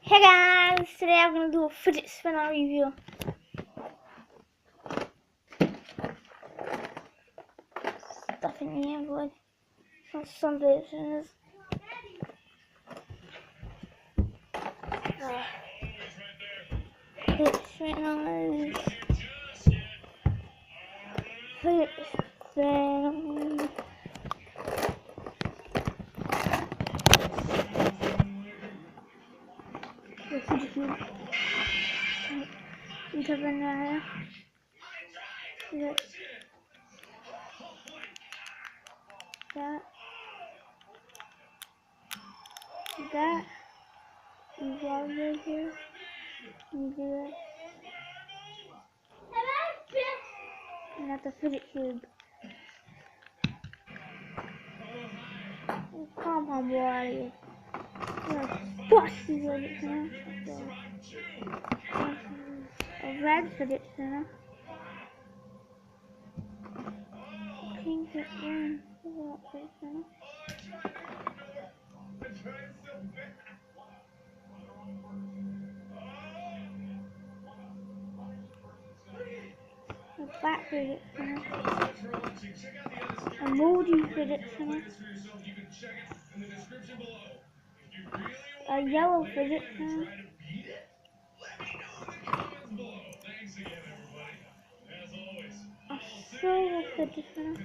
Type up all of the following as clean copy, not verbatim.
Hey guys, today I'm gonna do a fidget spinner review. Stuff in here, boy. Some fidget spinners. Fidget spinners. Fidget spinners. The fidget cube. You have in there. That you go right here. You do that. And that's a fidget cube. Come on, boy. Bust these fidget spinner. A red fidget spinner. Pink fidget spinner. A black fidget spinner. A moldy fidget spinner. A yellow fidget spinner. A silver fidget spinner.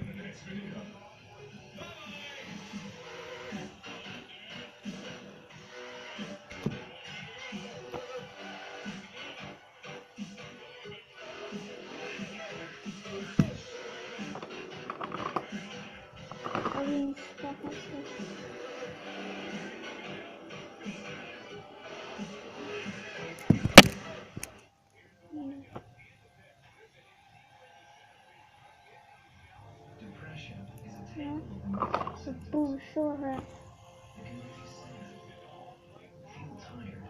Green stuff like this. Yeah. The blue silver. Feel tired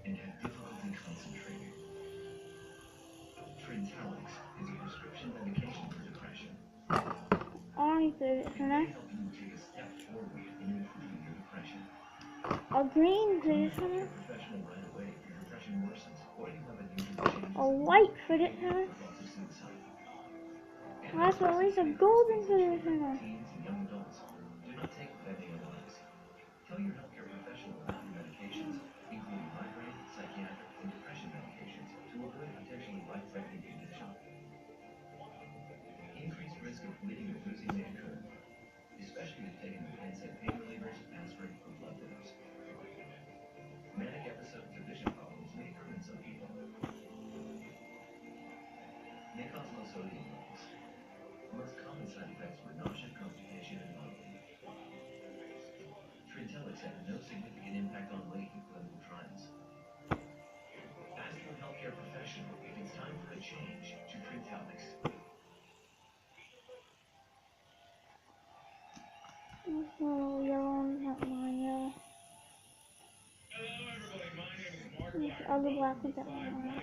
and have difficulty concentrating. Trintellix is a prescription medication for depression. Orange fidget spinner. Help you take a step forward in improving your depression. A green fidget spinner. Professional right away if your depression worsens or you have unusual changes. A white fidget spinner. Thoughts of suicide. Last but not least, a golden fidget spinner. Teens and young adults, do not take what anyone likes. Tell your healthcare professional about your medications, including migraine, psychiatric, and depression medications, to avoid a potentially life-threatening condition. Increased risk of bleeding or bruising may occur, especially if taken with NSAID pain relievers, aspirin, or blood thinners. Manic episodes or vision problems may occur in some people. May cause low sodium levels. Most common side effects were nausea, constipation, and vomiting. Trintellix had no significant impact on weight in clinical trials. Ask your healthcare professional if it's time for a change to Trintellix. Oh, yellow, not mine, yellow. Other black ones that mine.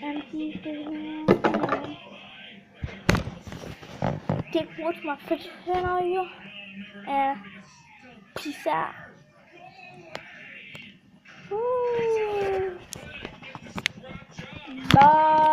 Empty fidget spinner. Take what's my fidget spinner review. And peace out. Bye.